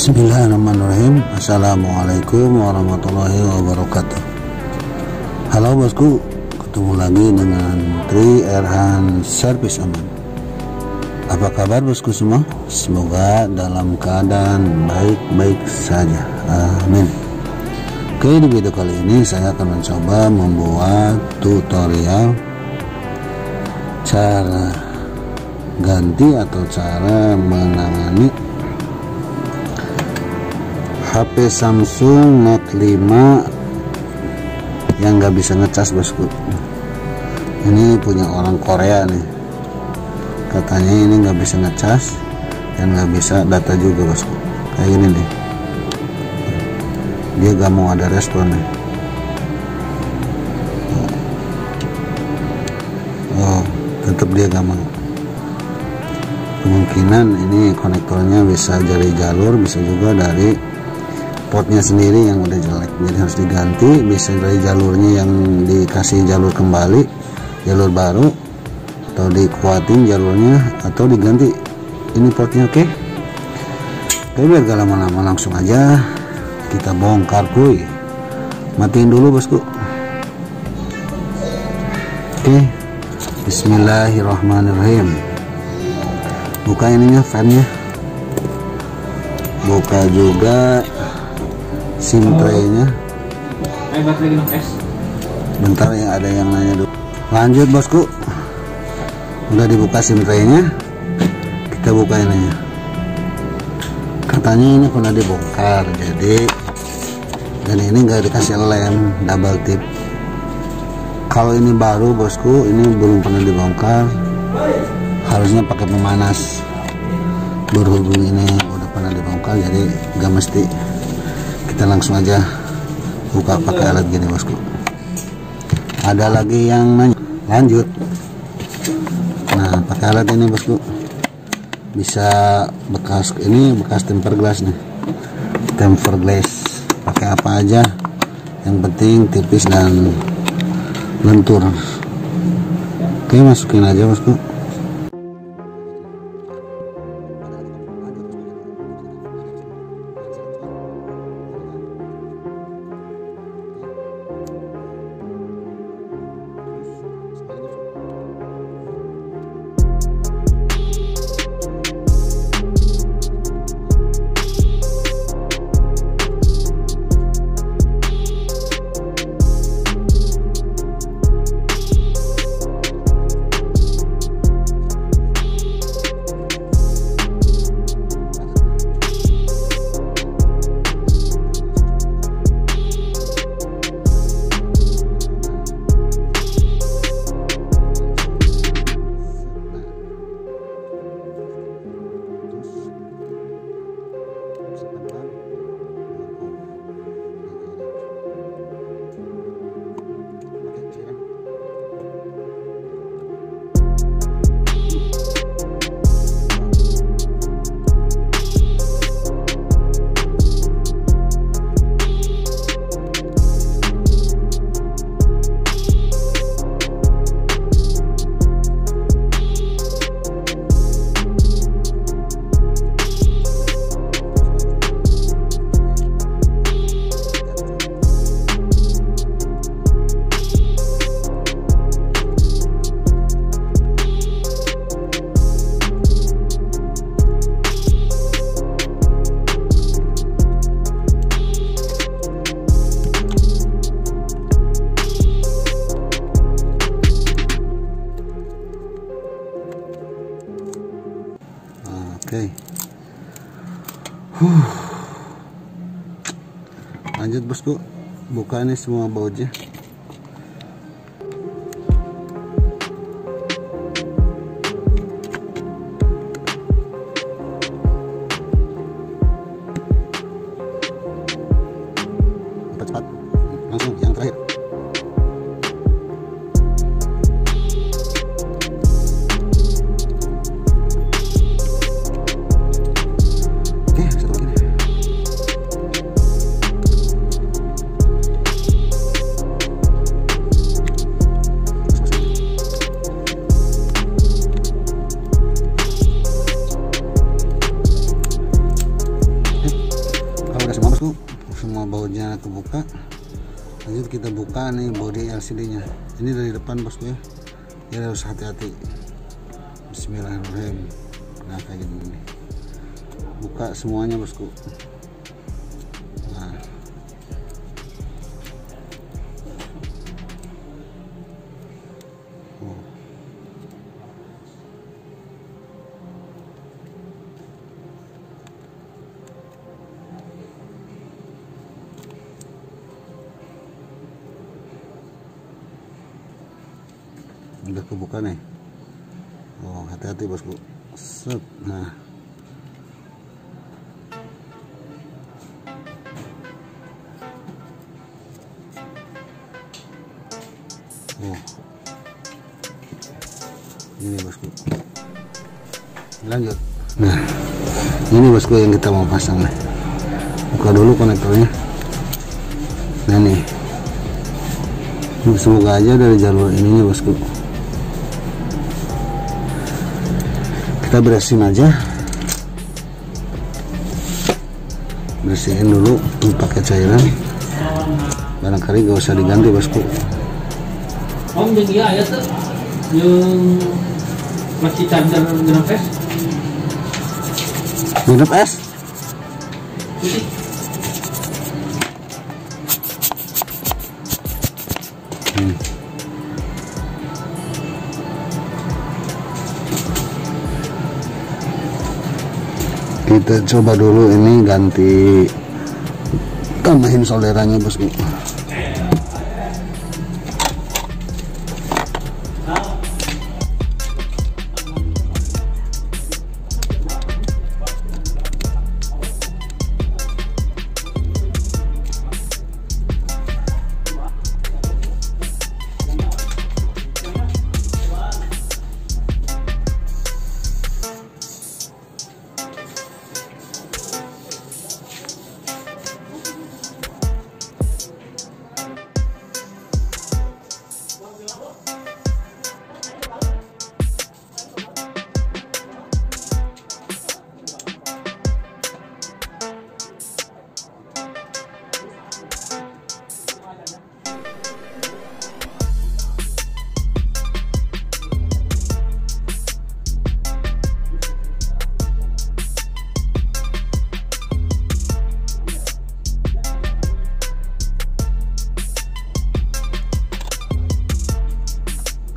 Bismillahirrahmanirrahim. Assalamualaikum warahmatullahi wabarakatuh. Halo bosku, ketemu lagi dengan Tri Erhan Servis Aman. Apa kabar bosku semua? Semoga dalam keadaan baik-baik saja. Amin. Oke, di video kali ini saya akan mencoba membuat tutorial cara ganti atau cara menangani HP Samsung Note 5 yang nggak bisa ngecas bosku. Ini punya orang Korea nih, katanya ini nggak bisa ngecas dan nggak bisa data juga bosku. Kayak gini nih, dia gak mau ada respon nih. Oh, tetap dia gak mau. Kemungkinan ini konektornya bisa dari jalur, bisa juga dari portnya sendiri yang udah jelek, jadi harus diganti. Bisa dari jalurnya yang dikasih jalur kembali, jalur baru, atau dikuatin jalurnya, atau diganti ini portnya. Oke, biar gak lama-lama langsung aja kita bongkar kuy. Matiin dulu bosku. Oke, bismillahirrahmanirrahim. Buka ininya, fan-nya, buka juga SIM tray-nya. Bentar ya, ada yang nanya dulu. Lanjut bosku, udah dibuka SIM tray-nya, kita buka ininya. Katanya ini pernah dibongkar, jadi dan ini nggak dikasih lem double tip. Kalau ini baru bosku, ini belum pernah dibongkar, harusnya pakai pemanas. Berhubung ini udah pernah dibongkar, jadi nggak mesti. Kita langsung aja buka pakai alat gini bosku. Ada lagi yang nanya, lanjut. Nah, pakai alat ini bosku, bisa bekas, ini bekas tempered glass nih, tempered glass. Pakai apa aja, yang penting tipis dan lentur. Oke, masukin aja bosku. Oke. Lanjut bosku, buka ini semua bautnya. Cepat, langsung yang terakhir. bautnya kebuka. Lanjut kita buka nih bodi LCD nya. Ini dari depan bosku ya. Jadi harus hati-hati. Bismillahirrahmanirrahim. Nah kayak gini. Buka semuanya bosku. Nah. Udah kebuka nih. Oh hati-hati bosku. Set. Nah ini bosku, lanjut. Nah ini bosku yang kita mau pasang nih. Buka dulu konektornya. Nah nih, semoga aja dari jalur ininya bosku. Kita bersihin aja, bersihin dulu pakai cairan, barangkali gak usah diganti bosku. Om jadi ya tuh yang masih charger genap es. Genap es? Kita coba dulu ini ganti, tambahin solderannya bosku.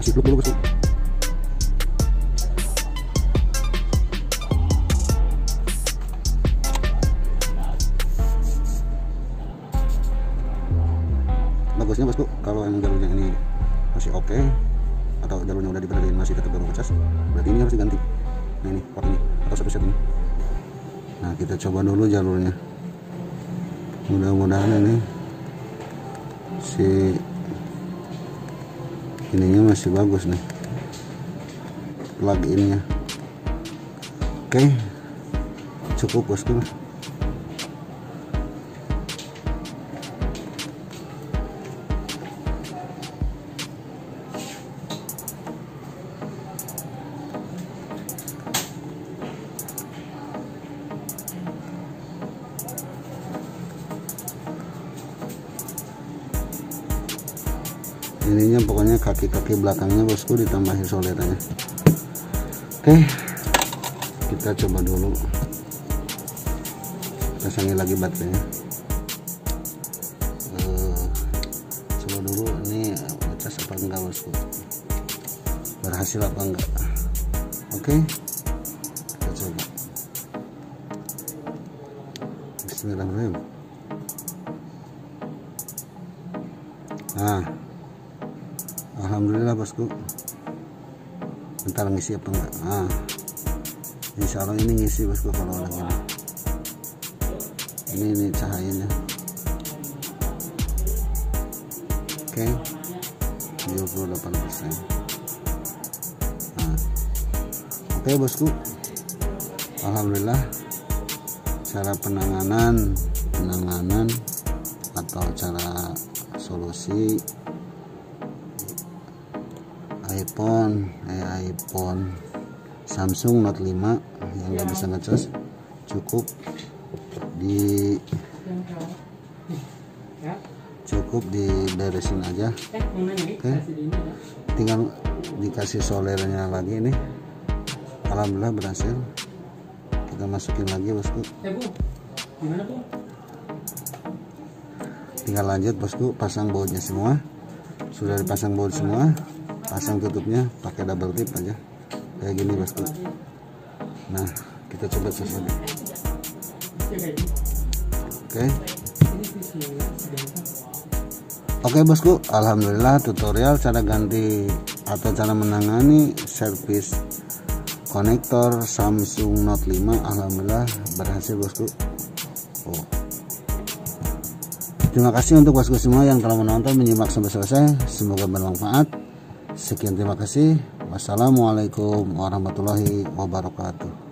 Kasih blok dulu bosku. Bagusnya bosku kalau yang jalurnya ini masih oke, atau jalurnya udah dibenerin masih tetap bercas, berarti ini harus diganti. Nah ini part ini atau satu set ini. Nah kita coba dulu jalurnya. Mudah-mudahan ini si ininya masih bagus nih, plug-innya. Oke, cukup bosku. Ininya pokoknya kaki-kaki belakangnya bosku ditambahin solderannya. Oke, kita coba dulu pasangin lagi baterainya. Coba dulu ini ngecas apa enggak bosku, berhasil apa enggak. Oke, kita coba. Bismillahirrahmanirrahim. Nah, alhamdulillah bosku. Bentar ngisi apa enggak? Ah, insya Allah ini ngisi bosku kalau udah gini. Ini cahayanya. Oke, 78%. Nah, oke bosku. Alhamdulillah. Cara penanganan atau cara solusi iPhone Samsung Note 5 yang nggak bisa ngecas, cukup Ya. Cukup diberesin aja. Mau nanya, Oke. Tinggal dikasih solernya lagi nih. Alhamdulillah berhasil. Kita masukin lagi bosku. Bu, gimana Bu? Tinggal lanjut bosku, pasang bautnya semua. Sudah dipasang baut semua, pasang tutupnya pakai double tip aja kayak gini bosku. Nah, kita coba tes lagi. Oke bosku, alhamdulillah tutorial cara ganti atau cara menangani servis konektor Samsung Note 5 alhamdulillah berhasil bosku. Terima kasih untuk bosku semua yang telah menonton, menyimak sampai selesai. Semoga bermanfaat. Sekian, terima kasih. Wassalamualaikum warahmatullahi wabarakatuh.